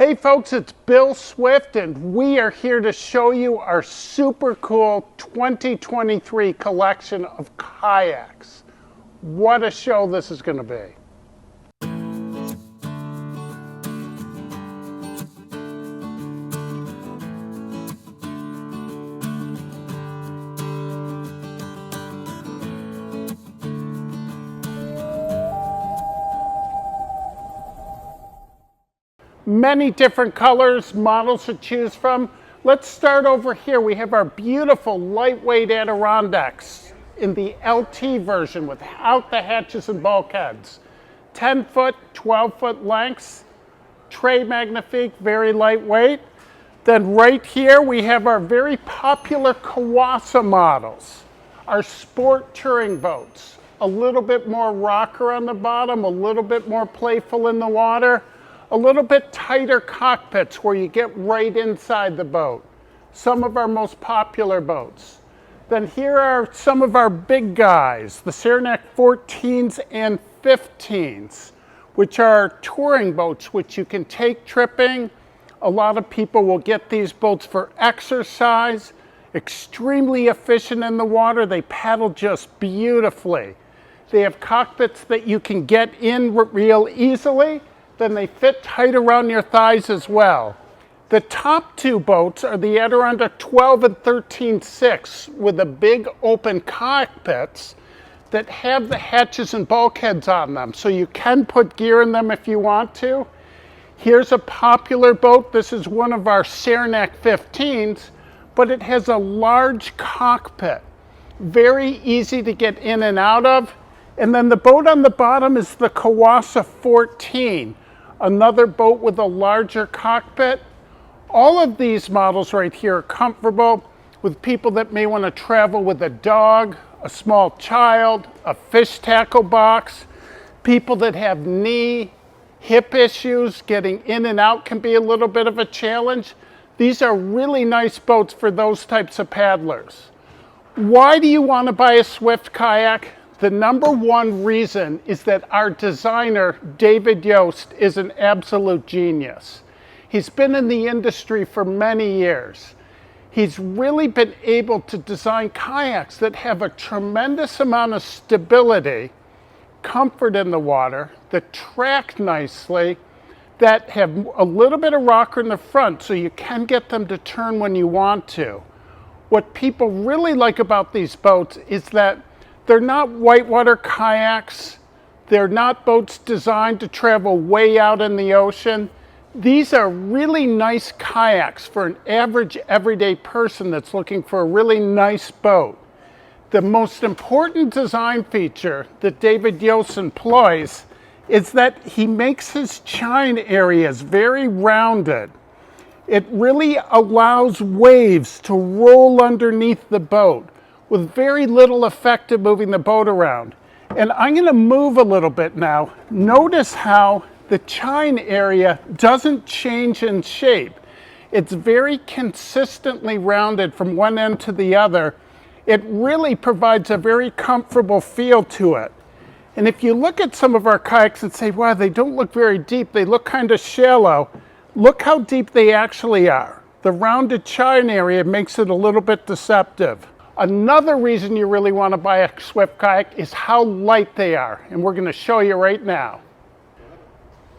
Hey folks, it's Bill Swift and we are here to show you our super cool 2023 collection of kayaks. What a show this is going to be. Many different colors, models to choose from. Let's start over here. We have our beautiful lightweight Adirondacks in the LT version without the hatches and bulkheads. 10 foot, 12 foot lengths, très magnifique, very lightweight. Then right here we have our very popular Kiwassa models, our sport touring boats. A little bit more rocker on the bottom, a little bit more playful in the water. A little bit tighter cockpits where you get right inside the boat. Some of our most popular boats. Then here are some of our big guys, the Saranac 14s and 15s, which are touring boats which you can take tripping. A lot of people will get these boats for exercise. Extremely efficient in the water. They paddle just beautifully. They have cockpits that you can get in real easily. Then they fit tight around your thighs as well. The top two boats are the Adirondack 12 and 13.6 with the big open cockpits that have the hatches and bulkheads on them, so you can put gear in them if you want to. Here's a popular boat. This is one of our Saranac 15s, but it has a large cockpit. Very easy to get in and out of. And then the boat on the bottom is the Kiwassa 14. Another boat with a larger cockpit. All of these models right here are comfortable with people that may want to travel with a dog, a small child, a fish tackle box. People that have knee, hip issues, getting in and out can be a little bit of a challenge. These are really nice boats for those types of paddlers. Why do you want to buy a Swift kayak? The number one reason is that our designer, David Yost, is an absolute genius. He's been in the industry for many years. He's really been able to design kayaks that have a tremendous amount of stability, comfort in the water, that track nicely, that have a little bit of rocker in the front so you can get them to turn when you want to. What people really like about these boats is that they're not whitewater kayaks. They're not boats designed to travel way out in the ocean. These are really nice kayaks for an average everyday person that's looking for a really nice boat. The most important design feature that David Yost employs is that he makes his chine areas very rounded. It really allows waves to roll underneath the boat with very little effect of moving the boat around. And I'm going to move a little bit now. Notice how the chine area doesn't change in shape. It's very consistently rounded from one end to the other. It really provides a very comfortable feel to it. And if you look at some of our kayaks and say, wow, they don't look very deep, they look kind of shallow, look how deep they actually are. The rounded chine area makes it a little bit deceptive. Another reason you really want to buy a Swift kayak is how light they are, and we're going to show you right now.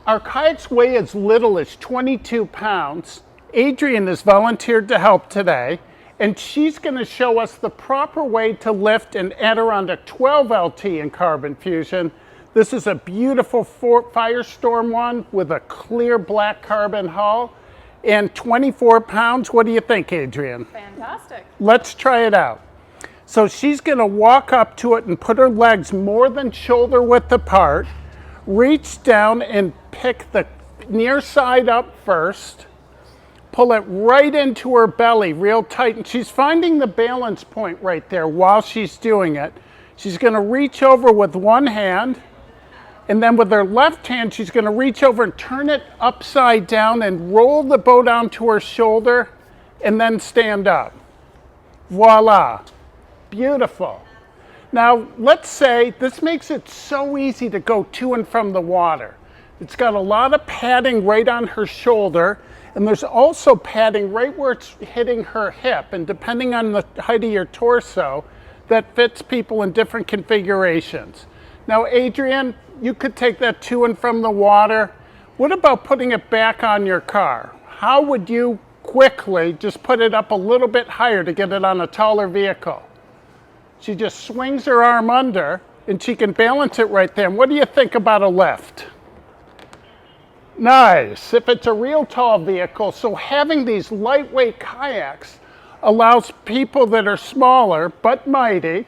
Our kayaks weigh as little as 22 pounds. Adrian has volunteered to help today, and she's going to show us the proper way to lift an Adirondack 12 LT in carbon fusion. This is a beautiful Firestorm one with a clear black carbon hull and 24 pounds. What do you think, Adrian? Fantastic. Let's try it out. So she's going to walk up to it and put her legs more than shoulder width apart, reach down and pick the near side up first, pull it right into her belly real tight, and she's finding the balance point right there while she's doing it. She's going to reach over with one hand, and then with her left hand she's going to reach over and turn it upside down and roll the boat onto her shoulder and then stand up. Voila. Beautiful. Now let's say this makes it so easy to go to and from the water. It's got a lot of padding right on her shoulder, and there's also padding right where it's hitting her hip, and depending on the height of your torso, that fits people in different configurations. Now, Adrian, you could take that to and from the water. What about putting it back on your car? How would you quickly just put it up a little bit higher to get it on a taller vehicle? She just swings her arm under, and she can balance it right there. And what do you think about a lift? Nice. If it's a real tall vehicle, so having these lightweight kayaks allows people that are smaller but mighty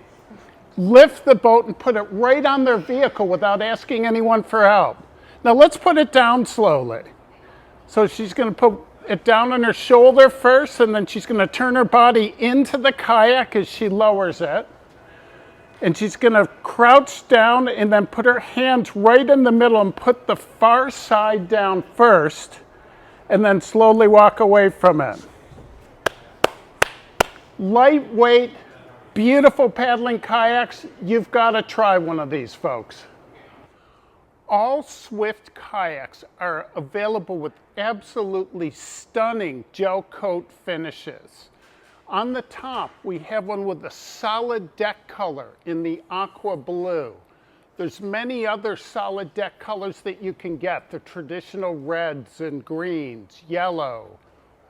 lift the boat and put it right on their vehicle without asking anyone for help. Now let's put it down slowly. So she's going to put it down on her shoulder first, and then she's going to turn her body into the kayak as she lowers it. And she's going to crouch down and then put her hands right in the middle and put the far side down first, and then slowly walk away from it. Lightweight, beautiful paddling kayaks. You've got to try one of these, folks. All Swift kayaks are available with absolutely stunning gel coat finishes. On the top, we have one with a solid deck color in the aqua blue. There's many other solid deck colors that you can get, the traditional reds and greens, yellow,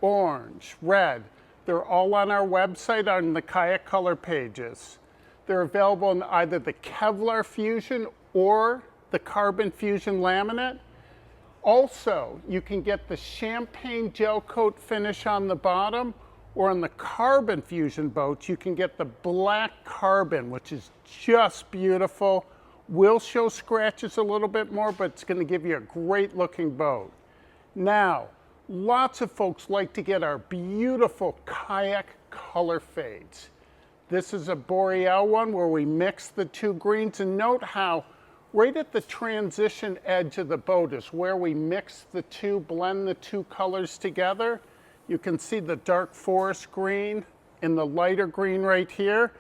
orange, red. They're all on our website on the kayak color pages. They're available in either the Kevlar Fusion or the Carbon Fusion laminate. Also, you can get the champagne gel coat finish on the bottom, or on the Carbon Fusion boats, you can get the black carbon, which is just beautiful. Will show scratches a little bit more, but it's going to give you a great looking boat. Now, lots of folks like to get our beautiful kayak color fades. This is a Boreal one where we mix the two greens, and note how right at the transition edge of the boat is where we mix the two, blend the two colors together. You can see the dark forest green and the lighter green right here.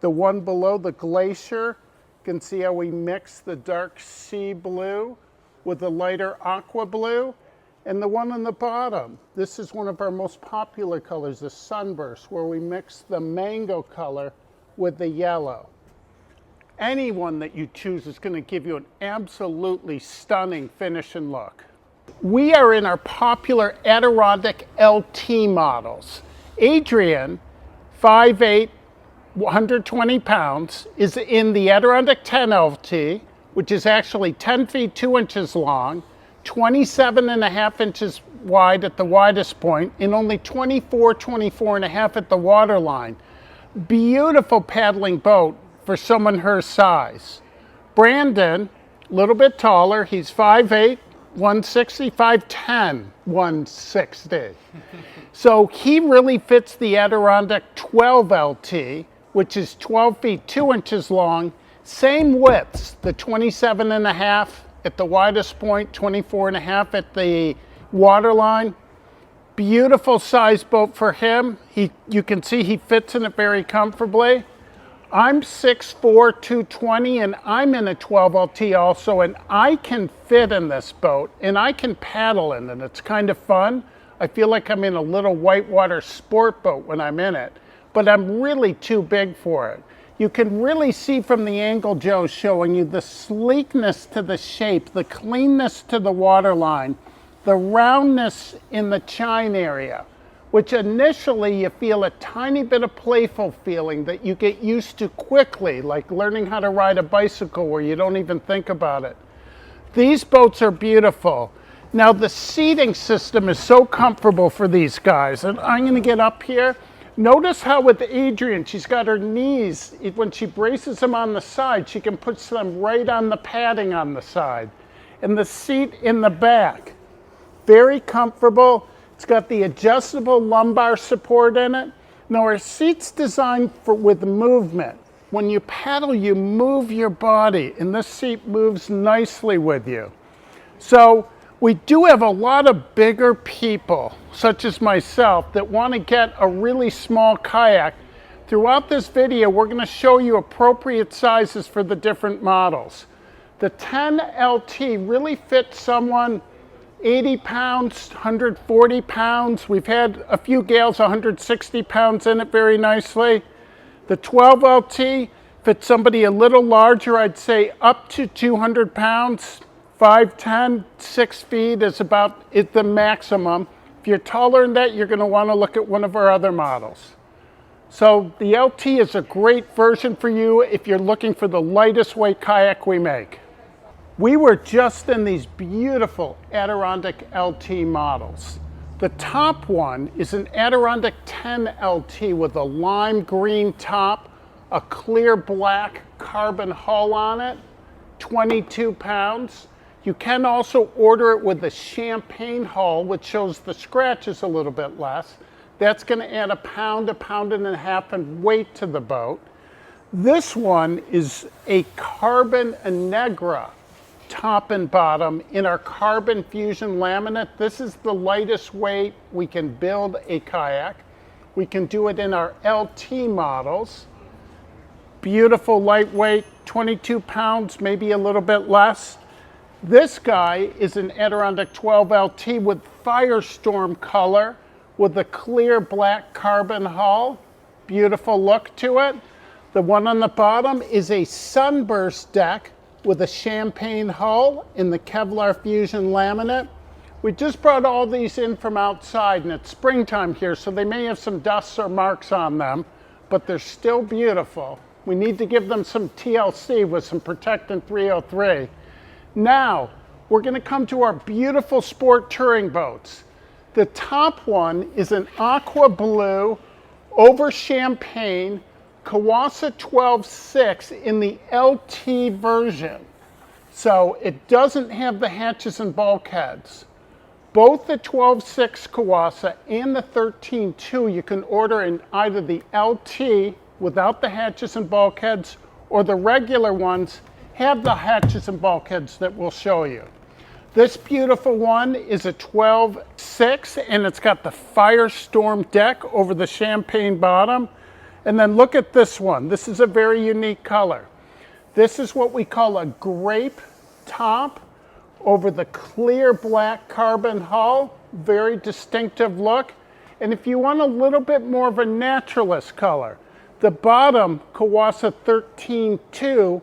The one below, the glacier, you can see how we mix the dark sea blue with the lighter aqua blue. And the one on the bottom, this is one of our most popular colors, the sunburst, where we mix the mango color with the yellow. Any one that you choose is going to give you an absolutely stunning finish and look. We are in our popular Adirondack LT models. Adrian, 5'8", 120 pounds, is in the Adirondack 10 LT, which is actually 10 feet 2 inches long, 27.5 inches wide at the widest point, and only 24.5 at the waterline. Beautiful paddling boat for someone her size. Brandon, a little bit taller, he's 5'8", 160, 5'10", 160. So he really fits the Adirondack 12 LT, which is 12 feet 2 inches long, same widths, the 27.5 at the widest point, 24.5 at the waterline. Beautiful size boat for him. You can see he fits in it very comfortably. I'm 6'4", 220, and I'm in a 12 LT also, and I can fit in this boat, and I can paddle in it. It's kind of fun. I feel like I'm in a little whitewater sport boat when I'm in it, but I'm really too big for it. You can really see from the angle Joe's showing you the sleekness to the shape, the cleanness to the waterline, the roundness in the chine area, which initially you feel a tiny bit of playful feeling that you get used to quickly, like learning how to ride a bicycle where you don't even think about it. These boats are beautiful. Now the seating system is so comfortable for these guys, and I'm going to get up here. Notice how with Adrian, she's got her knees, when she braces them on the side, she can put them right on the padding on the side. And the seat in the back, very comfortable. It's got the adjustable lumbar support in it. Now our seat's designed with movement. When you paddle, you move your body, and this seat moves nicely with you. So we do have a lot of bigger people, such as myself, that want to get a really small kayak. Throughout this video, we're going to show you appropriate sizes for the different models. The 10 LT really fits someone 80 pounds, 140 pounds. We've had a few gals 160 pounds in it very nicely. The 12 LT fits somebody a little larger, I'd say up to 200 pounds. 5'10", 6 feet is about the maximum. If you're taller than that, you're going to want to look at one of our other models. So the LT is a great version for you if you're looking for the lightest weight kayak we make. We were just in these beautiful Adirondack LT models. The top one is an Adirondack 10 LT with a lime green top, a clear black carbon hull on it, 22 pounds. You can also order it with the champagne hull, which shows the scratches a little bit less. That's going to add a pound and a half in weight to the boat. This one is a carbon Negra top and bottom in our carbon fusion laminate. This is the lightest weight we can build a kayak. We can do it in our LT models. Beautiful lightweight, 22 pounds, maybe a little bit less. This guy is an Adirondack 12 LT with Firestorm color with a clear black carbon hull. Beautiful look to it. The one on the bottom is a Sunburst deck with a champagne hull in the Kevlar Fusion laminate. We just brought all these in from outside and it's springtime here, so they may have some dusts or marks on them, but they're still beautiful. We need to give them some TLC with some Protectant 303. Now, we're going to come to our beautiful sport touring boats. The top one is an aqua blue over champagne Kiwassa 12.6 in the LT version. So it doesn't have the hatches and bulkheads. Both the 12.6 Kiwassa and the 13.2 you can order in either the LT without the hatches and bulkheads, or the regular ones have the hatches and bulkheads that we'll show you. This beautiful one is a 12.6 and it's got the Firestorm deck over the champagne bottom. And then look at this one. This is a very unique color. This is what we call a grape top over the clear black carbon hull. Very distinctive look. And if you want a little bit more of a naturalist color, the bottom Kiwassa 13.2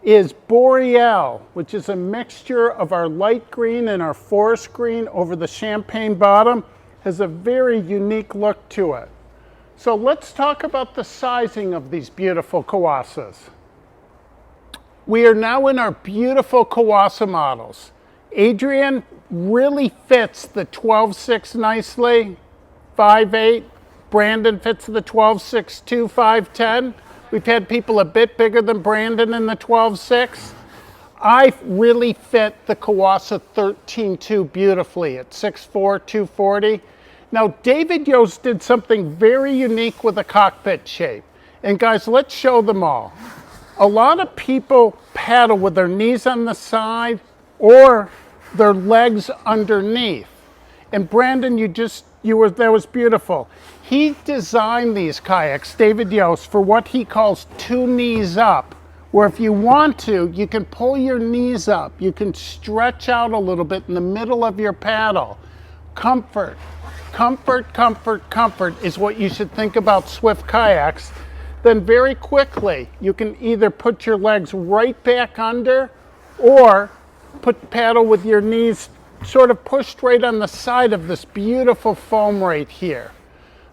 is Boreal, which is a mixture of our light green and our forest green over the champagne bottom. Has a very unique look to it. So let's talk about the sizing of these beautiful Kiwassas. We are now in our beautiful Kiwassa models. Adrian really fits the 12.6 nicely, 5'8". Brandon fits the 12.6 too, 5'10". We've had people a bit bigger than Brandon in the 12.6. I really fit the Kiwassa 13.2 beautifully at 6'4", 240. Now, David Yost did something very unique with the cockpit shape. And guys, let's show them all. A lot of people paddle with their knees on the side or their legs underneath. And Brandon, that was beautiful. He designed these kayaks, David Yost, for what he calls 2 knees up, where if you want to, you can pull your knees up. You can stretch out a little bit in the middle of your paddle. Comfort. Comfort, comfort, comfort is what you should think about Swift kayaks. Then very quickly, you can either put your legs right back under or paddle with your knees sort of pushed right on the side of this beautiful foam right here.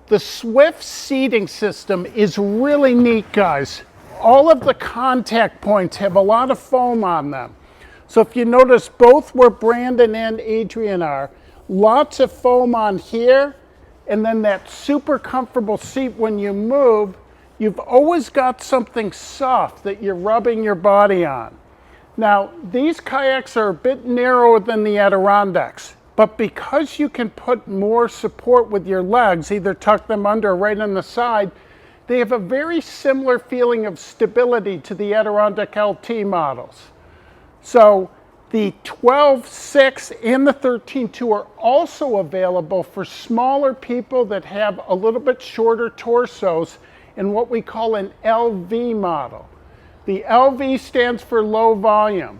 The Swift seating system is really neat, guys. All of the contact points have a lot of foam on them. So if you notice both where Brandon and Adrian are, lots of foam on here, and then that super comfortable seat when you move, you've always got something soft that you're rubbing your body on. Now, these kayaks are a bit narrower than the Adirondacks, but because you can put more support with your legs, either tuck them under or right on the side, they have a very similar feeling of stability to the Adirondack LT models. So the 12.6 and the 13.2 are also available for smaller people that have a little bit shorter torsos in what we call an LV model. The LV stands for low volume.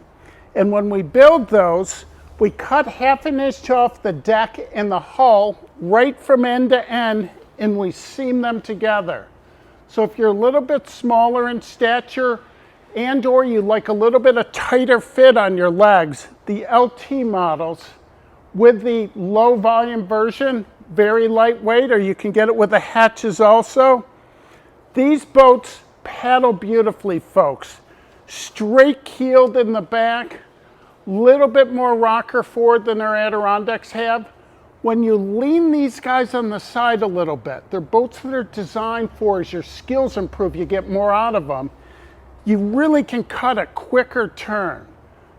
And when we build those, we cut 1/2 inch off the deck and the hull right from end to end, and we seam them together. So if you're a little bit smaller in stature and or you like a little bit of tighter fit on your legs, the LT models with the low volume version, very lightweight, or you can get it with the hatches also. These boats paddle beautifully, folks. Straight keeled in the back, little bit more rocker forward than our Adirondacks have. When you lean these guys on the side a little bit, they're boats that are designed for, as your skills improve, you get more out of them, you really can cut a quicker turn.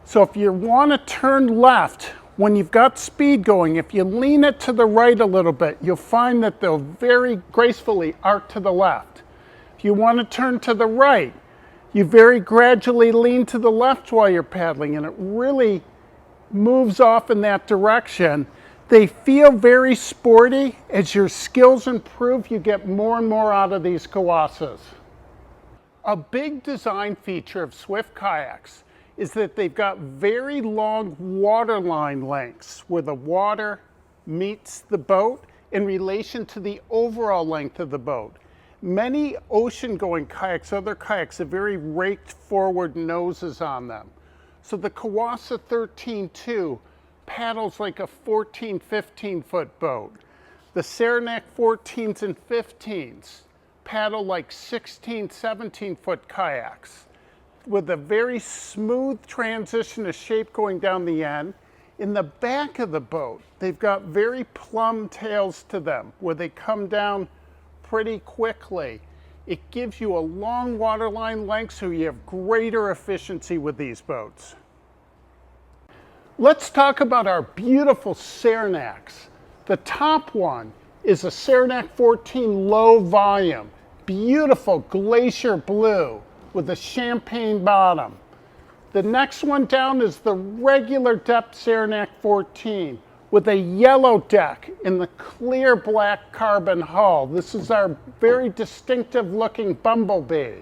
So if you want to turn left, when you've got speed going, if you lean it to the right a little bit, you'll find that they'll very gracefully arc to the left. If you want to turn to the right, you very gradually lean to the left while you're paddling, and it really moves off in that direction. They feel very sporty. As your skills improve, you get more and more out of these Kiwassas. A big design feature of Swift kayaks is that they've got very long waterline lengths where the water meets the boat in relation to the overall length of the boat. Many ocean-going kayaks, other kayaks, have very raked forward noses on them. So the Kiwassa 13.2 paddles like a 14, 15-foot boat. The Saranac 14s and 15s paddle like 16, 17-foot kayaks with a very smooth transition of shape going down the end. In the back of the boat, they've got very plumb tails to them where they come down pretty quickly. It gives you a long waterline length, so you have greater efficiency with these boats. Let's talk about our beautiful Saranacs. The top one is a Saranac 14 low volume, beautiful glacier blue with a champagne bottom. The next one down is the regular depth Saranac 14 with a yellow deck in the clear black carbon hull. This is our very distinctive looking Bumblebee.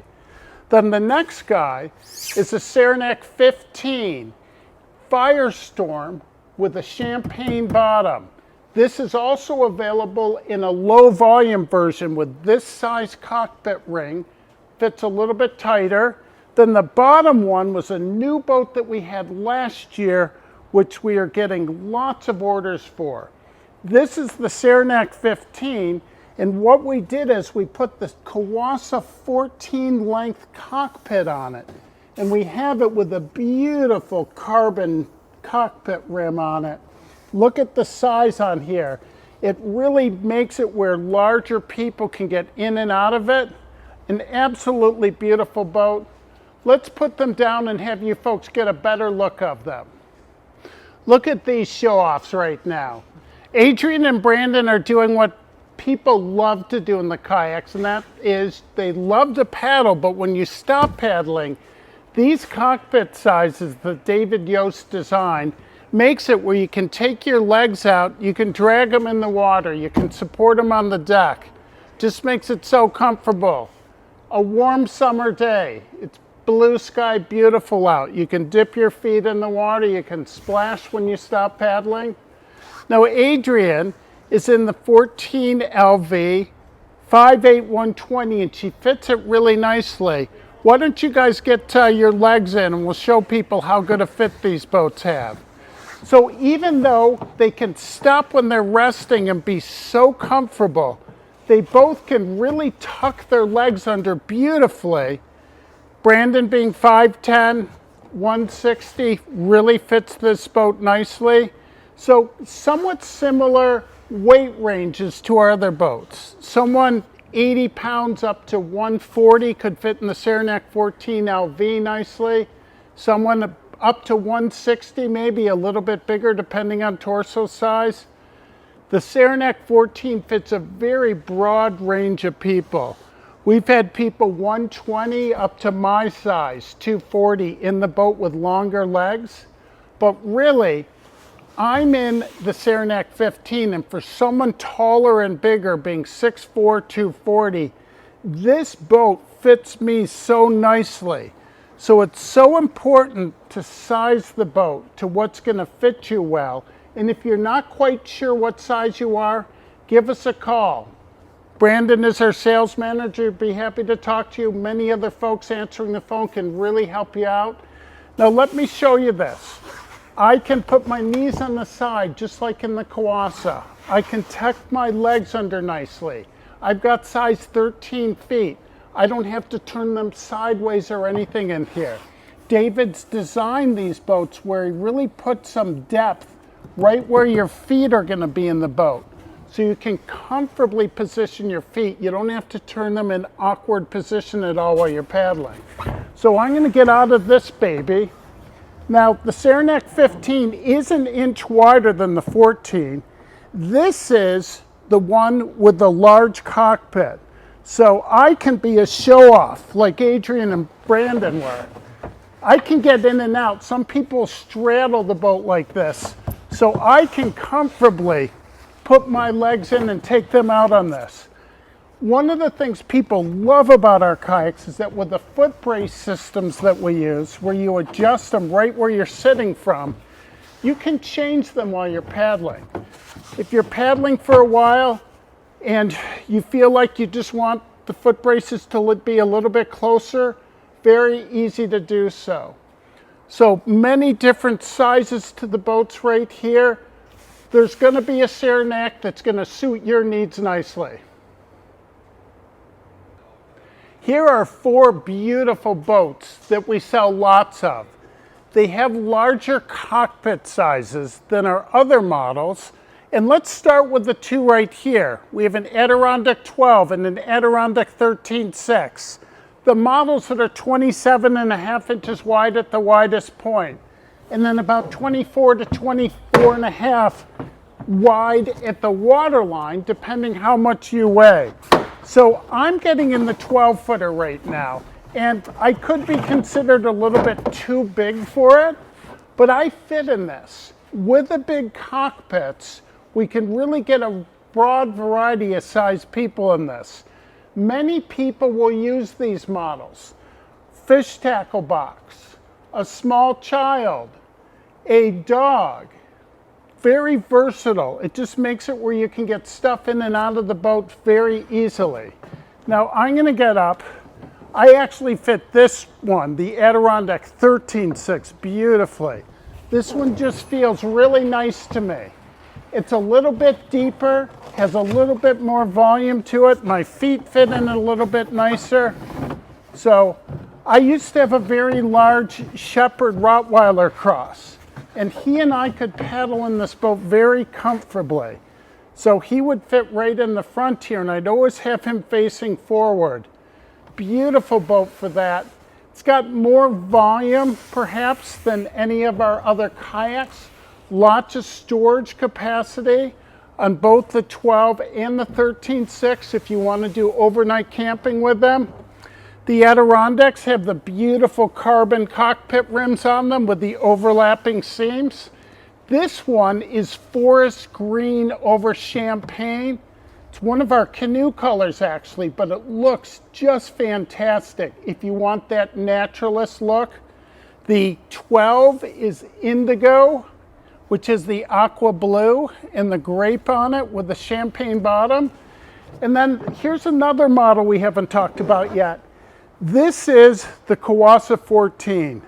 Then the next guy is a Saranac 15 Firestorm with a champagne bottom. This is also available in a low volume version with this size cockpit ring, fits a little bit tighter. Then the bottom one was a new boat that we had last year, which we are getting lots of orders for. This is the Saranac 15, and what we did is we put the Kiwassa 14 length cockpit on it, and we have it with a beautiful carbon cockpit rim on it. Look at the size on here. It really makes it where larger people can get in and out of it. An absolutely beautiful boat. Let's put them down and have you folks get a better look of them. Look at these show-offs right now. Adrian and Brandon are doing what people love to do in the kayaks, and that is they love to paddle, but when you stop paddling, these cockpit sizes that David Yost designed makes it where you can take your legs out, you can drag them in the water, you can support them on the deck. Just makes it so comfortable. A warm summer day, it's blue sky, beautiful out. You can dip your feet in the water, you can splash when you stop paddling. Now Adrian is in the 14 LV 5'8", 120, and she fits it really nicely. Why don't you guys get your legs in and we'll show people how good a fit these boats have. So even though they can stop when they're resting and be so comfortable, they both can really tuck their legs under beautifully. Brandon being 5'10", 160, really fits this boat nicely. So somewhat similar weight ranges to our other boats. Someone 80 pounds up to 140 could fit in the Saranac 14 LV nicely. Someone up to 160, maybe a little bit bigger depending on torso size. The Saranac 14 fits a very broad range of people. We've had people 120 up to my size, 240 in the boat with longer legs. But really, I'm in the Saranac 15, and for someone taller and bigger, being 6'4", 240, this boat fits me so nicely. So it's so important to size the boat to what's going to fit you well. And if you're not quite sure what size you are, give us a call. Brandon is our sales manager. Be happy to talk to you. Many other folks answering the phone can really help you out. Now let me show you this. I can put my knees on the side just like in the Kiwassa. I can tuck my legs under nicely. I've got size 13 feet. I don't have to turn them sideways or anything in here. David's designed these boats where he really put some depth right where your feet are going to be in the boat. So you can comfortably position your feet. You don't have to turn them in awkward position at all while you're paddling. So I'm going to get out of this baby. Now the Saranac 15 is an inch wider than the 14. This is the one with the large cockpit. So I can be a show-off like Adrian and Brandon were. I can get in and out. Some people straddle the boat like this. So I can comfortably put my legs in and take them out on this. One of the things people love about our kayaks is that with the foot brace systems that we use, where you adjust them right where you're sitting from, you can change them while you're paddling. If you're paddling for a while and you feel like you just want the foot braces to be a little bit closer, very easy to do so. So many different sizes to the boats right here. There's going to be a Saranac that's going to suit your needs nicely. Here are 4 beautiful boats that we sell lots of. They have larger cockpit sizes than our other models. And let's start with the 2 right here. We have an Adirondack 12 and an Adirondack 13.6. The models that are 27.5 inches wide at the widest point, and then about 24 to 24.5 wide at the waterline, depending how much you weigh. So I'm getting in the 12-footer right now, and I could be considered a little bit too big for it, but I fit in this. With the big cockpits, we can really get a broad variety of size people in this. Many people will use these models. Fish tackle box, a small child, a dog. Very versatile. It just makes it where you can get stuff in and out of the boat very easily. Now I'm going to get up. I actually fit this one, the Adirondack 13.6, beautifully. This one just feels really nice to me. It's a little bit deeper, has a little bit more volume to it. My feet fit in a little bit nicer. So I used to have a very large Shepherd Rottweiler cross, and he and I could paddle in this boat very comfortably. So he would fit right in the front here, and I'd always have him facing forward. Beautiful boat for that. It's got more volume, perhaps, than any of our other kayaks. Lots of storage capacity on both the 12 and the 13.6 if you want to do overnight camping with them. The Adirondacks have the beautiful carbon cockpit rims on them with the overlapping seams. This one is forest green over champagne. It's one of our canoe colors actually, but it looks just fantastic if you want that naturalist look. The 12 is indigo, which is the aqua blue and the grape on it with the champagne bottom. And then here's another model we haven't talked about yet. This is the Kiwassa 14.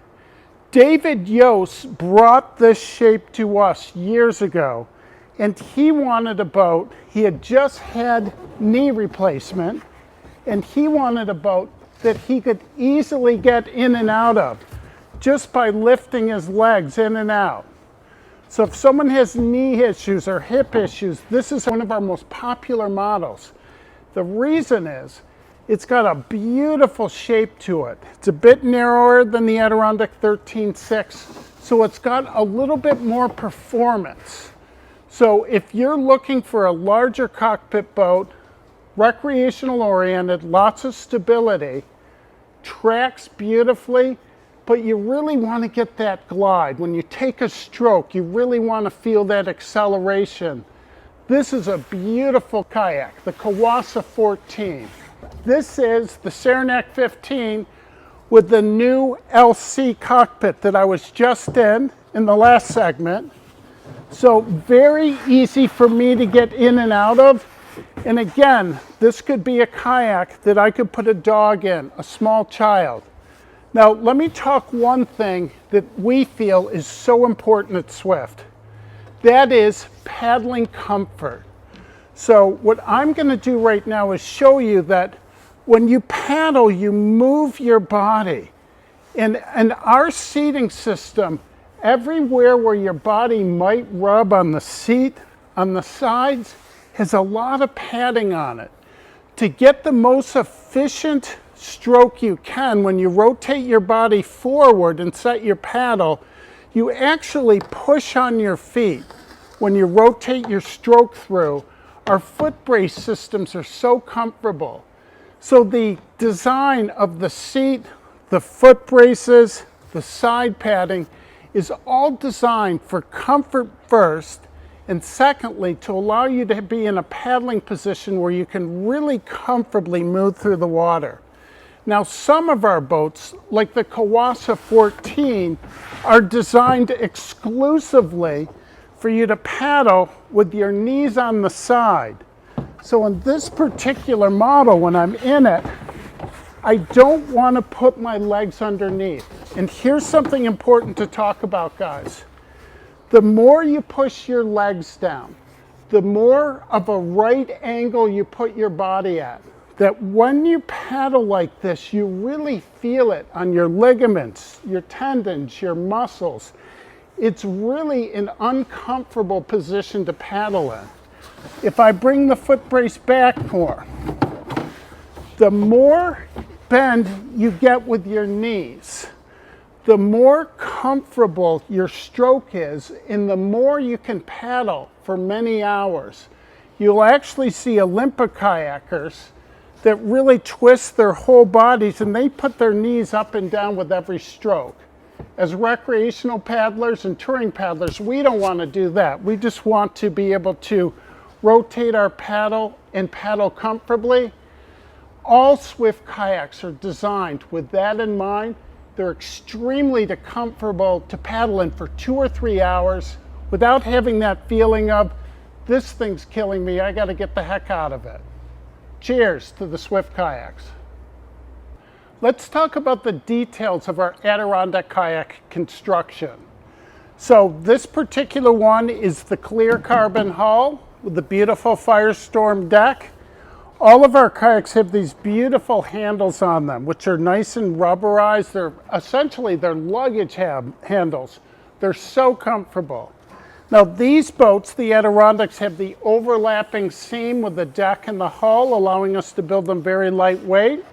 David Yost brought this shape to us years ago, and he wanted a boat. He had just had knee replacement, and he wanted a boat that he could easily get in and out of just by lifting his legs in and out. So if someone has knee issues or hip issues, this is one of our most popular models. The reason is it's got a beautiful shape to it. It's a bit narrower than the Adirondack 13.6, so it's got a little bit more performance. So if you're looking for a larger cockpit boat, recreational oriented, lots of stability, tracks beautifully, but you really want to get that glide. When you take a stroke, you really want to feel that acceleration. This is a beautiful kayak, the Kiwassa 14. This is the Saranac 15 with the new LC cockpit that I was just in the last segment. So very easy for me to get in and out of. And again, this could be a kayak that I could put a dog in, a small child. Now, let me talk one thing that we feel is so important at Swift. That is paddling comfort. So what I'm going to do right now is show you that when you paddle, you move your body. And our seating system, everywhere where your body might rub on the seat, on the sides, has a lot of padding on it. To get the most efficient stroke you can, when you rotate your body forward and set your paddle, you actually push on your feet. When you rotate your stroke through, our foot brace systems are so comfortable. So the design of the seat, the foot braces, the side padding is all designed for comfort first, and secondly, to allow you to be in a paddling position where you can really comfortably move through the water. Now, some of our boats, like the Kiwassa 14, are designed exclusively for you to paddle with your knees on the side. So in this particular model, when I'm in it, I don't want to put my legs underneath. And here's something important to talk about, guys. The more you push your legs down, the more of a right angle you put your body at. That when you paddle like this, you really feel it on your ligaments, your tendons, your muscles. It's really an uncomfortable position to paddle in. If I bring the foot brace back more, the more bend you get with your knees, the more comfortable your stroke is, and the more you can paddle for many hours. You'll actually see Olympic kayakers that really twist their whole bodies, and they put their knees up and down with every stroke. As recreational paddlers and touring paddlers, we don't want to do that. We just want to be able to rotate our paddle and paddle comfortably. All Swift kayaks are designed with that in mind. They're extremely comfortable to paddle in for 2 or 3 hours without having that feeling of, this thing's killing me, I got to get the heck out of it. Cheers to the Swift kayaks. Let's talk about the details of our Adirondack kayak construction. So this particular one is the clear carbon hull with the beautiful Firestorm deck. All of our kayaks have these beautiful handles on them, which are nice and rubberized. They're essentially luggage handles. They're so comfortable. Now these boats, the Adirondacks, have the overlapping seam with the deck and the hull, allowing us to build them very lightweight.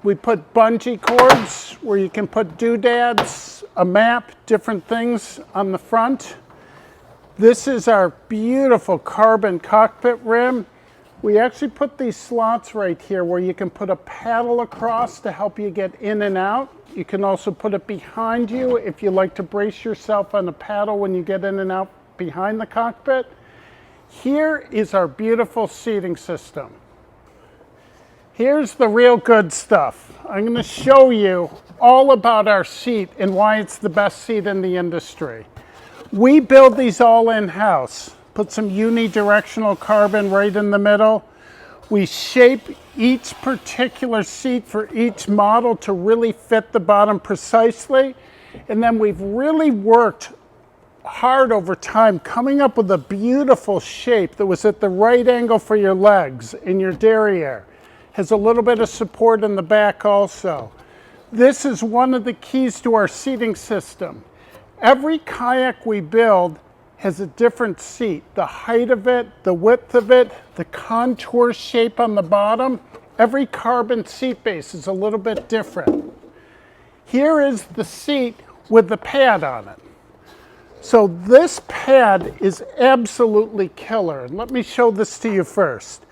We put bungee cords where you can put doodads, a map, different things on the front. This is our beautiful carbon cockpit rim. We actually put these slots right here where you can put a paddle across to help you get in and out. You can also put it behind you if you like to brace yourself on the paddle when you get in and out behind the cockpit. Here is our beautiful seating system. Here's the real good stuff. I'm going to show you all about our seat and why it's the best seat in the industry. We build these all in-house. Put some unidirectional carbon right in the middle. We shape each particular seat for each model to really fit the bottom precisely. And then we've really worked hard over time coming up with a beautiful shape that was at the right angle for your legs and your derriere. Has a little bit of support in the back also. This is one of the keys to our seating system. Every kayak we build has a different seat. The height of it, the width of it, the contour shape on the bottom. Every carbon seat base is a little bit different. Here is the seat with the pad on it. So this pad is absolutely killer. And let me show this to you first.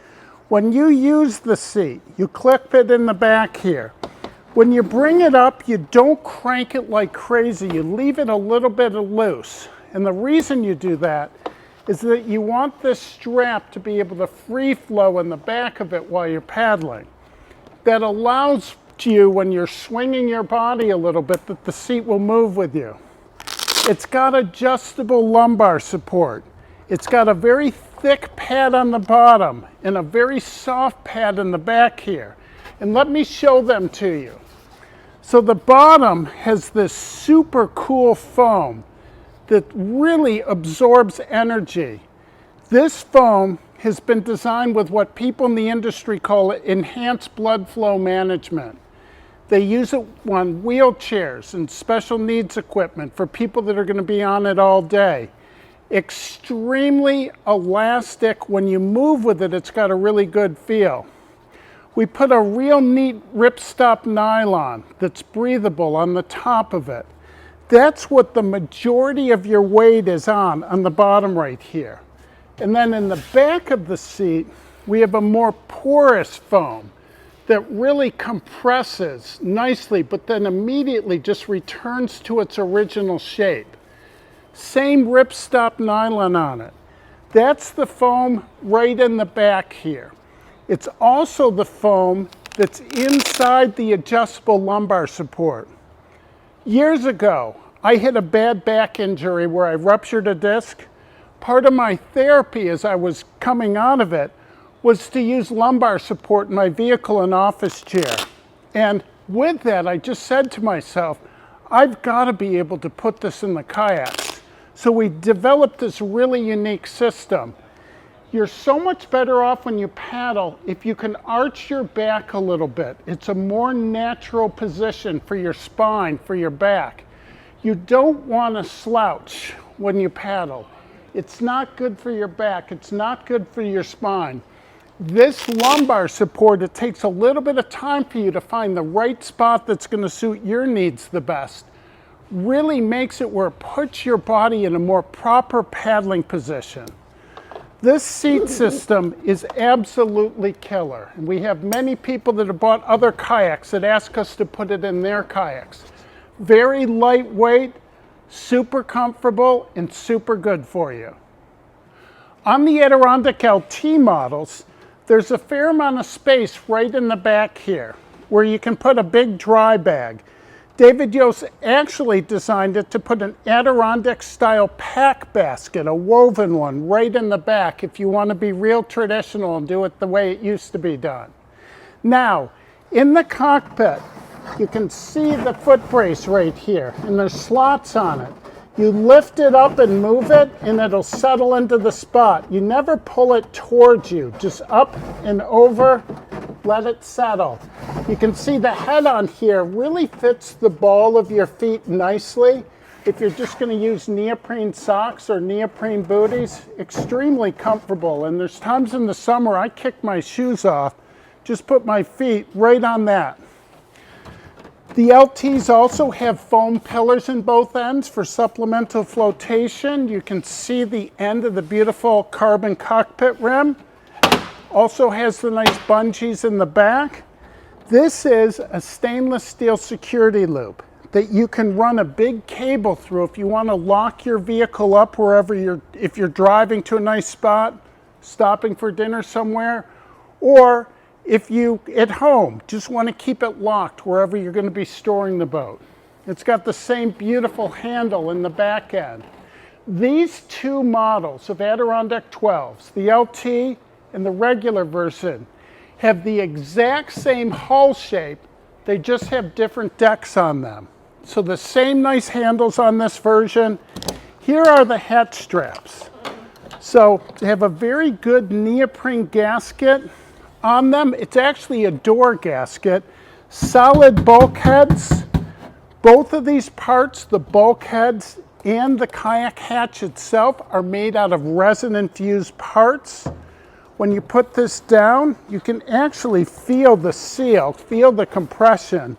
When you use the seat, you clip it in the back here. When you bring it up, you don't crank it like crazy. You leave it a little bit loose. And the reason you do that is that you want this strap to be able to free flow in the back of it while you're paddling. That allows you when you're swinging your body a little bit that the seat will move with you. It's got adjustable lumbar support. It's got a very thick pad on the bottom and a very soft pad in the back here. And let me show them to you. So the bottom has this super cool foam that really absorbs energy. This foam has been designed with what people in the industry call enhanced blood flow management. They use it on wheelchairs and special needs equipment for people that are going to be on it all day. Extremely elastic. When you move with it, it's got a really good feel. We put a real neat ripstop nylon that's breathable on the top of it. That's what the majority of your weight is on the bottom right here. And then in the back of the seat, we have a more porous foam that really compresses nicely, but then immediately just returns to its original shape. Same ripstop nylon on it. That's the foam right in the back here. It's also the foam that's inside the adjustable lumbar support. Years ago, I had a bad back injury where I ruptured a disc. Part of my therapy as I was coming out of it was to use lumbar support in my vehicle and office chair. And with that, I just said to myself, I've got to be able to put this in the kayaks. So we developed this really unique system. You're so much better off when you paddle if you can arch your back a little bit. It's a more natural position for your spine, for your back. You don't want to slouch when you paddle. It's not good for your back. It's not good for your spine. This lumbar support, it takes a little bit of time for you to find the right spot that's going to suit your needs the best. Really makes it where it puts your body in a more proper paddling position. This seat system is absolutely killer. And we have many people that have bought other kayaks that ask us to put it in their kayaks. Very lightweight, super comfortable, and super good for you. On the Adirondack LT models, there's a fair amount of space right in the back here where you can put a big dry bag. David Yost actually designed it to put an Adirondack style pack basket, a woven one, right in the back if you want to be real traditional and do it the way it used to be done. Now, in the cockpit, you can see the foot brace right here, and there's slots on it. You lift it up and move it, and it'll settle into the spot. You never pull it towards you, just up and over, let it settle. You can see the head on here really fits the ball of your feet nicely. If you're just going to use neoprene socks or neoprene booties, extremely comfortable. And there's times in the summer I kick my shoes off, just put my feet right on that. The LTs also have foam pillars in both ends for supplemental flotation. You can see the end of the beautiful carbon cockpit rim. Also has the nice bungees in the back. This is a stainless steel security loop that you can run a big cable through if you want to lock your vehicle up wherever if you're driving to a nice spot, stopping for dinner somewhere, or if you, at home, just want to keep it locked wherever you're going to be storing the boat. It's got the same beautiful handle in the back end. These two models of Adirondack 12s, the LT and the regular version, have the exact same hull shape. They just have different decks on them. So the same nice handles on this version. Here are the hatch straps. So they have a very good neoprene gasket on them. It's actually a door gasket. Solid bulkheads. Both of these parts, the bulkheads and the kayak hatch itself, are made out of resin-infused parts. When you put this down, you can actually feel the seal, feel the compression.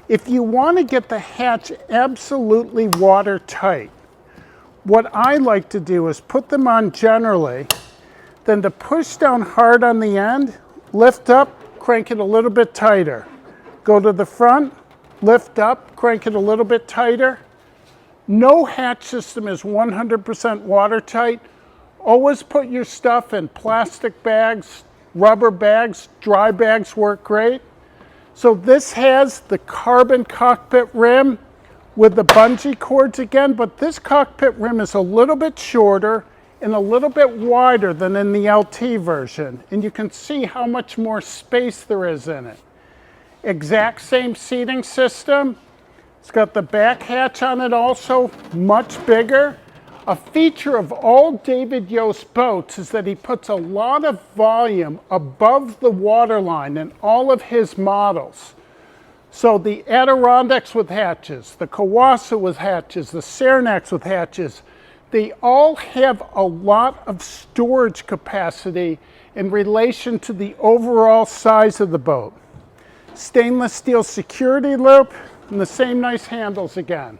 If you want to get the hatch absolutely watertight, what I like to do is put them on generally, then to push down hard on the end, lift up, crank it a little bit tighter. Go to the front, lift up, crank it a little bit tighter. No hatch system is 100% watertight. Always put your stuff in plastic bags, rubber bags, dry bags work great. So this has the carbon cockpit rim with the bungee cords again, but this cockpit rim is a little bit shorter and a little bit wider than in the LT version. And you can see how much more space there is in it. Exact same seating system. It's got the back hatch on it also, much bigger. A feature of all David Yost boats is that he puts a lot of volume above the waterline in all of his models. So the Adirondacks with hatches, the Kiwassa with hatches, the Saranacs with hatches, they all have a lot of storage capacity in relation to the overall size of the boat. Stainless steel security loop and the same nice handles again.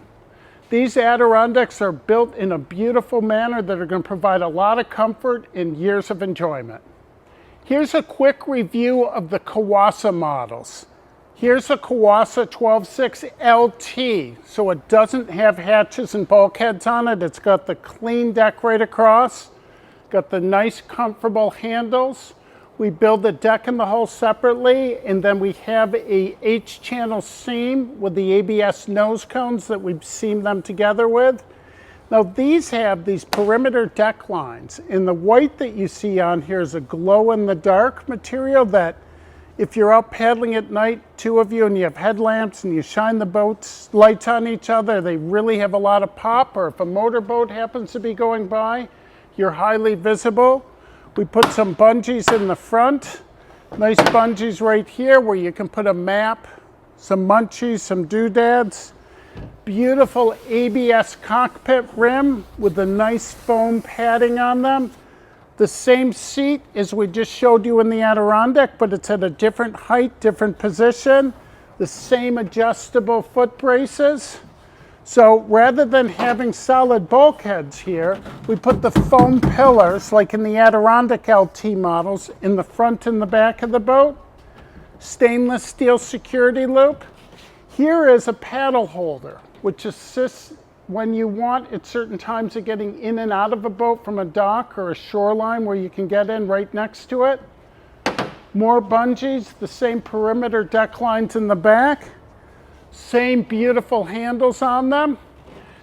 These Adirondacks are built in a beautiful manner that are going to provide a lot of comfort and years of enjoyment. Here's a quick review of the Kiwassa models. Here's a Kiwassa 12.6 LT, so it doesn't have hatches and bulkheads on it. It's got the clean deck right across, got the nice comfortable handles. We build the deck and the hull separately, and then we have a H-channel seam with the ABS nose cones that we've seamed them together with. Now these have these perimeter deck lines, and the white that you see on here is a glow-in-the-dark material that if you're out paddling at night, two of you, and you have headlamps and you shine the boat's lights on each other, they really have a lot of pop, or if a motorboat happens to be going by, you're highly visible. We put some bungees in the front, nice bungees right here where you can put a map, some munchies, some doodads. Beautiful ABS cockpit rim with the nice foam padding on them. The same seat as we just showed you in the Adirondack, but it's at a different height, different position. The same adjustable foot braces. So rather than having solid bulkheads here, we put the foam pillars, like in the Adirondack LT models, in the front and the back of the boat. Stainless steel security loop. Here is a paddle holder, which assists when you want at certain times of getting in and out of a boat from a dock or a shoreline where you can get in right next to it. More bungees, the same perimeter deck lines in the back. Same beautiful handles on them.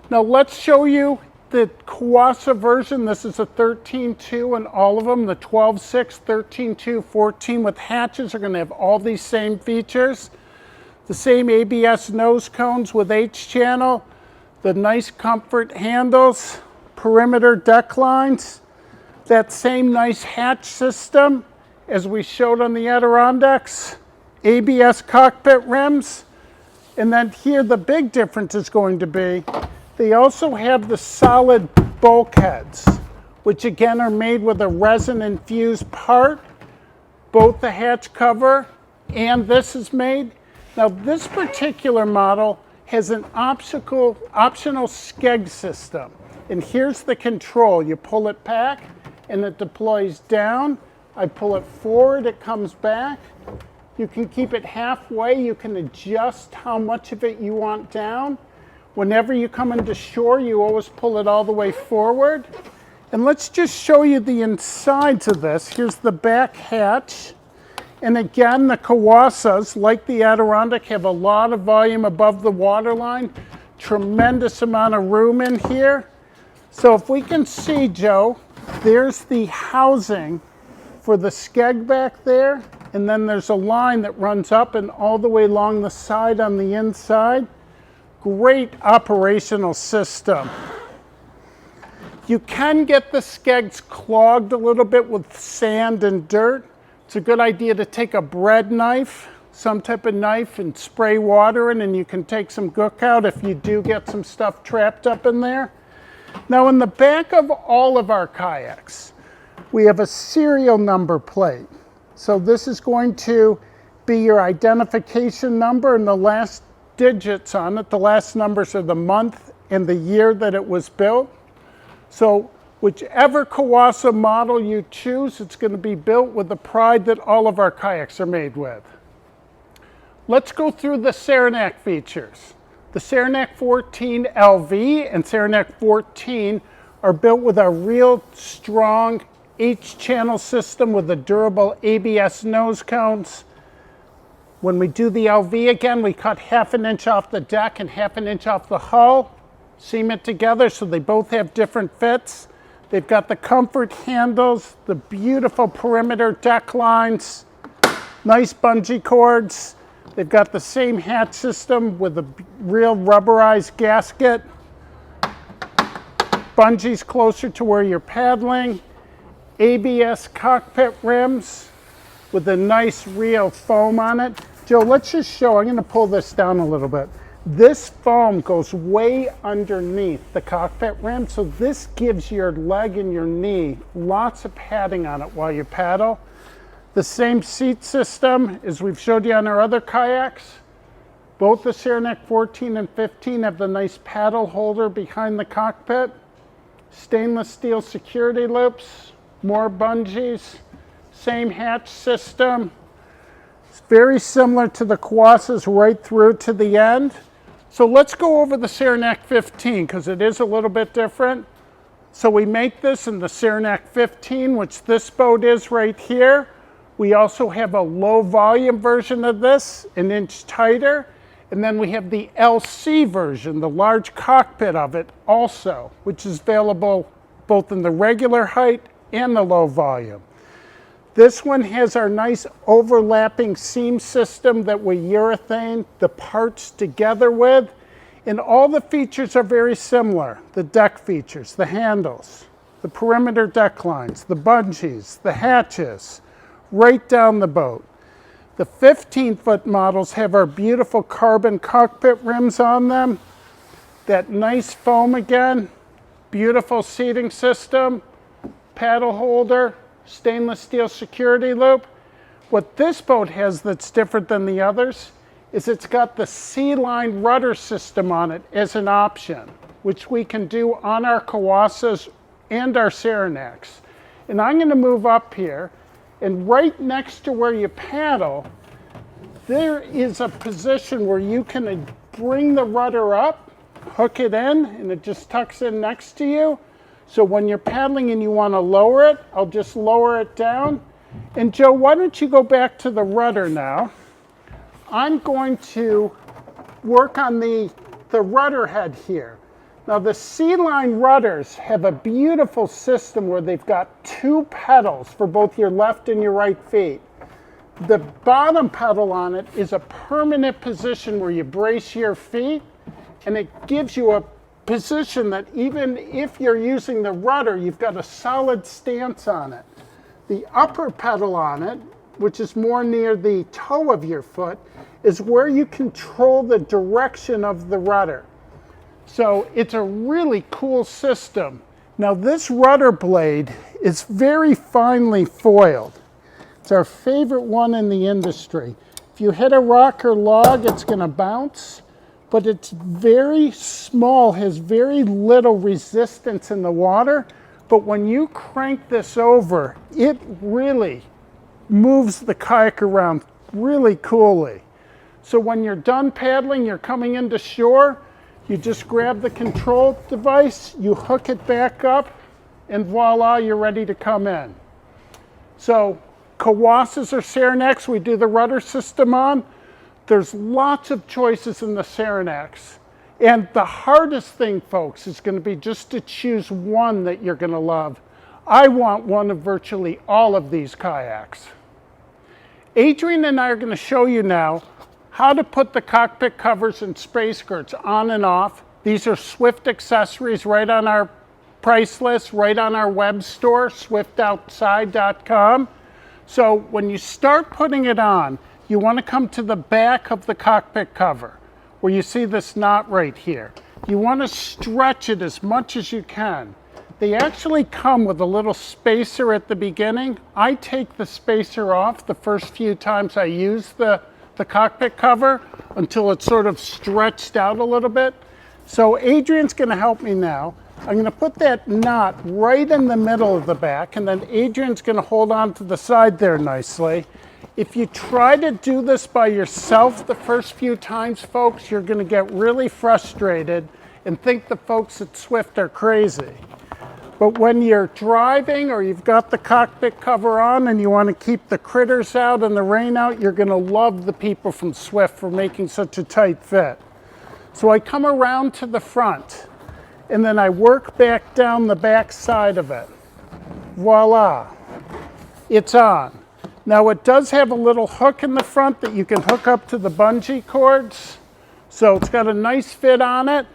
Now let's show you the Kiwassa version. This is a 13.2 in all of them. The 12.6, 13.2, 14 with hatches are going to have all these same features. The same ABS nose cones with H-channel. The nice comfort handles, perimeter deck lines, that same nice hatch system as we showed on the Adirondacks, ABS cockpit rims, and then here the big difference is going to be they also have the solid bulkheads, which again are made with a resin infused part. Both the hatch cover and this is made. Now this particular model has an optional skeg system. And here's the control. You pull it back and it deploys down. I pull it forward, it comes back. You can keep it halfway. You can adjust how much of it you want down. Whenever you come into shore, you always pull it all the way forward. And let's just show you the insides of this. Here's the back hatch. And again, the Kiwassas, like the Adirondack, have a lot of volume above the waterline. Tremendous amount of room in here. So if we can see, Joe, there's the housing for the skeg back there. And then there's a line that runs up and all the way along the side on the inside. Great operational system. You can get the skegs clogged a little bit with sand and dirt. It's a good idea to take a bread knife, some type of knife, and spray water in, and you can take some gook out if you do get some stuff trapped up in there. Now in the back of all of our kayaks, we have a serial number plate. So this is going to be your identification number and the last digits on it. The last numbers are the month and the year that it was built. So whichever Kiwassa model you choose, it's going to be built with the pride that all of our kayaks are made with. Let's go through the Saranac features. The Saranac 14 LV and Saranac 14 are built with a real strong H-channel system with the durable ABS nose cones. When we do the LV again, we cut 1/2 inch off the deck and 1/2 inch off the hull, seam it together so they both have different fits. They've got the comfort handles, the beautiful perimeter deck lines, nice bungee cords. They've got the same hatch system with a real rubberized gasket. Bungees closer to where you're paddling. ABS cockpit rims with a nice real foam on it. Joe, let's just show, I'm gonna pull this down a little bit. This foam goes way underneath the cockpit rim, so this gives your leg and your knee lots of padding on it while you paddle. The same seat system as we've showed you on our other kayaks. Both the Saranac 14 and 15 have the nice paddle holder behind the cockpit. Stainless steel security loops, more bungees, same hatch system. It's very similar to the Kiwassa's right through to the end. So let's go over the Saranac 15 because it is a little bit different. So we make this in the Saranac 15, which this boat is right here. We also have a low volume version of this, 1 inch tighter. And then we have the LC version, the large cockpit of it also, which is available both in the regular height and the low volume. This one has our nice overlapping seam system that we urethane the parts together with. And all the features are very similar. The deck features, the handles, the perimeter deck lines, the bungees, the hatches, right down the boat. The 15-foot models have our beautiful carbon cockpit rims on them. That nice foam again, beautiful seating system, paddle holder, stainless steel security loop. What this boat has that's different than the others is it's got the C-line rudder system on it as an option, which we can do on our Kiwassas and our Saranacs. And I'm going to move up here, and right next to where you paddle, there is a position where you can bring the rudder up, hook it in, and it just tucks in next to you. So when you're paddling and you want to lower it, I'll just lower it down. And Joe, why don't you go back to the rudder now? I'm going to work on the rudder head here. Now the C-line rudders have a beautiful system where they've got 2 pedals for both your left and your right feet. The bottom pedal on it is a permanent position where you brace your feet, and it gives you a position that even if you're using the rudder, you've got a solid stance on it. The upper pedal on it, which is more near the toe of your foot, is where you control the direction of the rudder. So it's a really cool system. Now this rudder blade is very finely foiled. It's our favorite one in the industry. If you hit a rock or log, it's going to bounce, but it's very small, has very little resistance in the water. But when you crank this over, it really moves the kayak around really coolly. So when you're done paddling, you're coming into shore, you just grab the control device, you hook it back up, and voila, you're ready to come in. So Kiwassas or Saranacs, we do the rudder system on. There's lots of choices in the Saranacs. And the hardest thing, folks, is going to be just to choose one that you're going to love. I want one of virtually all of these kayaks. Adrian and I are going to show you now how to put the cockpit covers and spray skirts on and off. These are Swift accessories right on our price list, right on our web store, swiftoutside.com. So when you start putting it on, you want to come to the back of the cockpit cover where you see this knot right here. You want to stretch it as much as you can. They actually come with a little spacer at the beginning. I take the spacer off the first few times I use the cockpit cover until it's sort of stretched out a little bit. So Adrian's going to help me now. I'm going to put that knot right in the middle of the back, and then Adrian's going to hold on to the side there nicely. If you try to do this by yourself the first few times, folks, you're going to get really frustrated and think the folks at Swift are crazy. But when you're driving or you've got the cockpit cover on and you want to keep the critters out and the rain out, you're going to love the people from Swift for making such a tight fit. So I come around to the front and then I work back down the back side of it. Voila, it's on. Now it does have a little hook in the front that you can hook up to the bungee cords. So it's got a nice fit on it.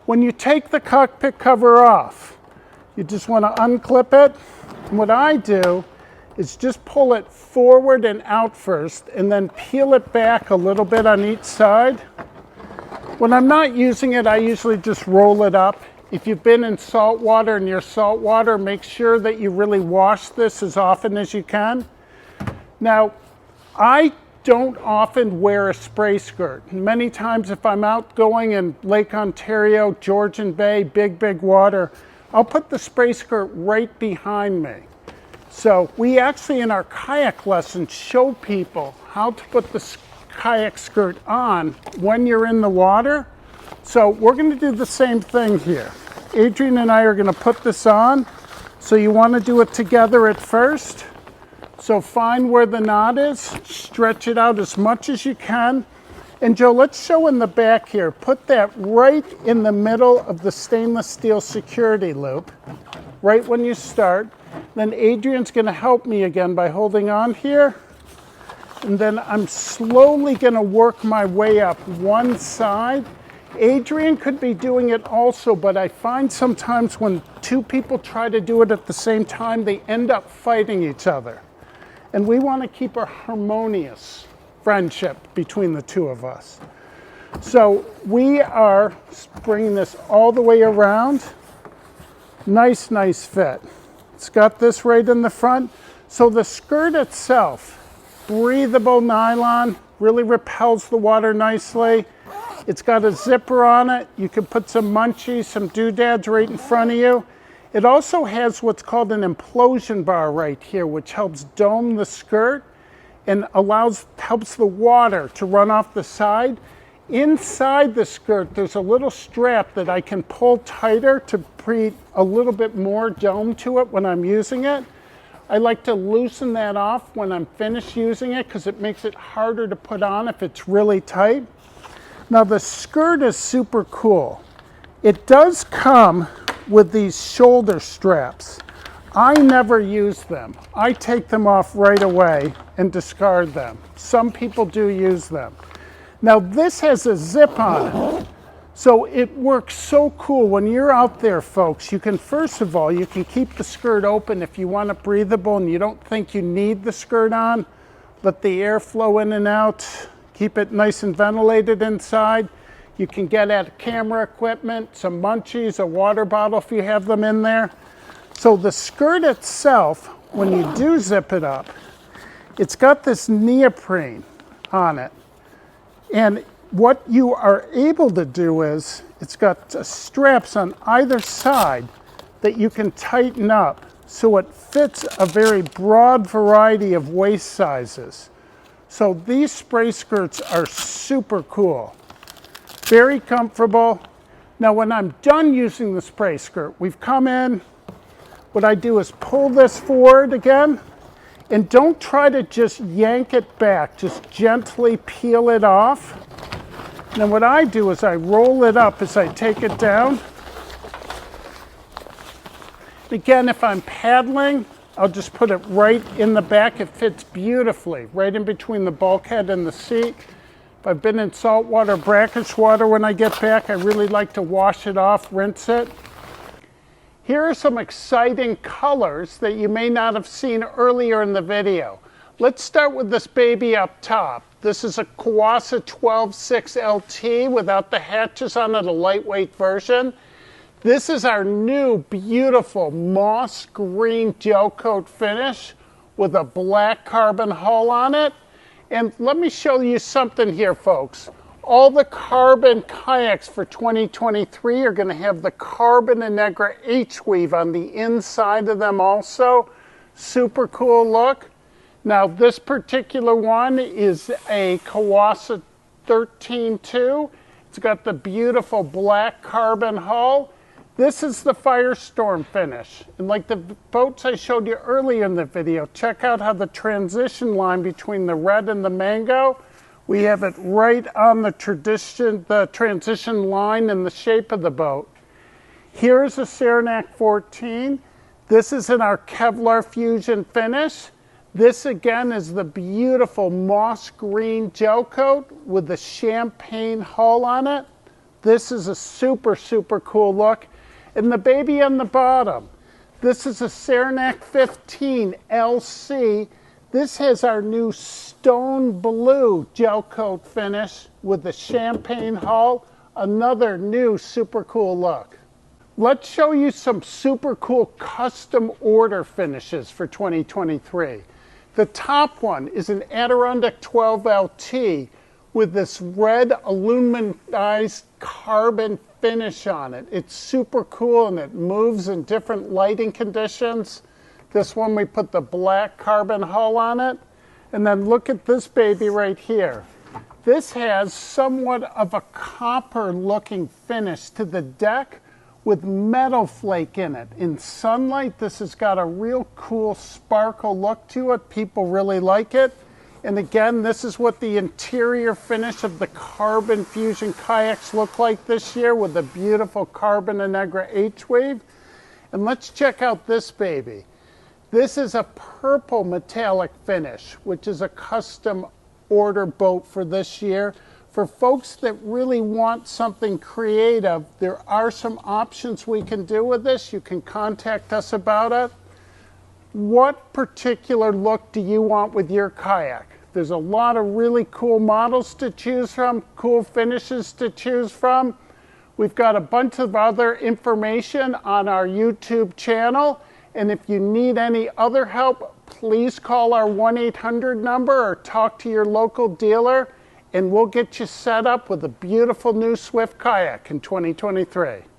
When you take the cockpit cover off, you just want to unclip it. And what I do is just pull it forward and out first and then peel it back a little bit on each side. When I'm not using it, I usually just roll it up. If you've been in salt water and near salt water, make sure that you really wash this as often as you can. Now, I don't often wear a spray skirt. Many times if I'm out going in Lake Ontario, Georgian Bay, big water, I'll put the spray skirt right behind me. So we actually in our kayak lesson show people how to put the kayak skirt on when you're in the water. So we're going to do the same thing here. Adrian and I are going to put this on. So you want to do it together at first. So find where the knot is, stretch it out as much as you can. And Joe, let's show in the back here. Put that right in the middle of the stainless steel security loop, right when you start. Then Adrian's going to help me again by holding on here. And then I'm slowly going to work my way up one side. Adrian could be doing it also, but I find sometimes when two people try to do it at the same time, they end up fighting each other. And we want to keep a harmonious friendship between the two of us. So we are bringing this all the way around. Nice fit. It's got this right in the front. So the skirt itself, breathable nylon, really repels the water nicely. It's got a zipper on it. You can put some munchies, some doodads right in front of you. It also has what's called an implosion bar right here, which helps dome the skirt and helps the water to run off the side. Inside the skirt, there's a little strap that I can pull tighter to create a little bit more dome to it when I'm using it. I like to loosen that off when I'm finished using it because it makes it harder to put on if it's really tight. Now the skirt is super cool. It does come with these shoulder straps. I never use them. I take them off right away and discard them. Some people do use them. Now this has a zip on it. So it works so cool when you're out there, folks. You can, first of all, you can keep the skirt open if you want it breathable and you don't think you need the skirt on. Let the air flow in and out. Keep it nice and ventilated inside. You can get at camera equipment, some munchies, a water bottle if you have them in there. So the skirt itself, when you do zip it up, it's got this neoprene on it. And what you are able to do is, it's got straps on either side that you can tighten up so it fits a very broad variety of waist sizes. So these spray skirts are super cool. Very comfortable. Now when I'm done using the spray skirt, we've come in, what I do is pull this forward again, and don't try to just yank it back, just gently peel it off. And then what I do is I roll it up as I take it down. Again, if I'm paddling, I'll just put it right in the back. It fits beautifully, right in between the bulkhead and the seat. If I've been in saltwater, brackish water when I get back, I really like to wash it off, rinse it. Here are some exciting colors that you may not have seen earlier in the video. Let's start with this baby up top. This is a Kiwassa 12.6 LT without the hatches on it, a lightweight version. This is our new beautiful moss green gel coat finish with a black carbon hull on it. And let me show you something here, folks. All the carbon kayaks for 2023 are going to have the Carbon Negra H-weave on the inside of them also. Super cool look. Now this particular one is a Kiwassa 13.2. It's got the beautiful black carbon hull. This is the Firestorm finish. And like the boats I showed you earlier in the video, check out how the transition line between the red and the mango, we have it right on the transition line in the shape of the boat. Here's a Saranac 14. This is in our Kevlar Fusion finish. This again is the beautiful moss green gel coat with the champagne hull on it. This is a super, super cool look. And the baby on the bottom, this is a Saranac 15 LC. This has our new stone blue gel coat finish with the champagne hull. Another new super cool look. Let's show you some super cool custom order finishes for 2023. The top one is an Adirondack 12 LT with this red aluminized carbon finish on it. It's super cool and it moves in different lighting conditions. This one we put the black carbon hull on it. And then look at this baby right here. This has somewhat of a copper looking finish to the deck with metal flake in it. In sunlight, this has got a real cool sparkle look to it. People really like it. And again, this is what the interior finish of the Carbon Fusion kayaks look like this year with the beautiful Carbon Negra H-Wave. And let's check out this baby. This is a purple metallic finish, which is a custom order boat for this year. For folks that really want something creative, there are some options we can do with this. You can contact us about it. What particular look do you want with your kayak? There's a lot of really cool models to choose from, cool finishes to choose from. We've got a bunch of other information on our YouTube channel. And if you need any other help, please call our 1-800 number or talk to your local dealer, and we'll get you set up with a beautiful new Swift kayak in 2023.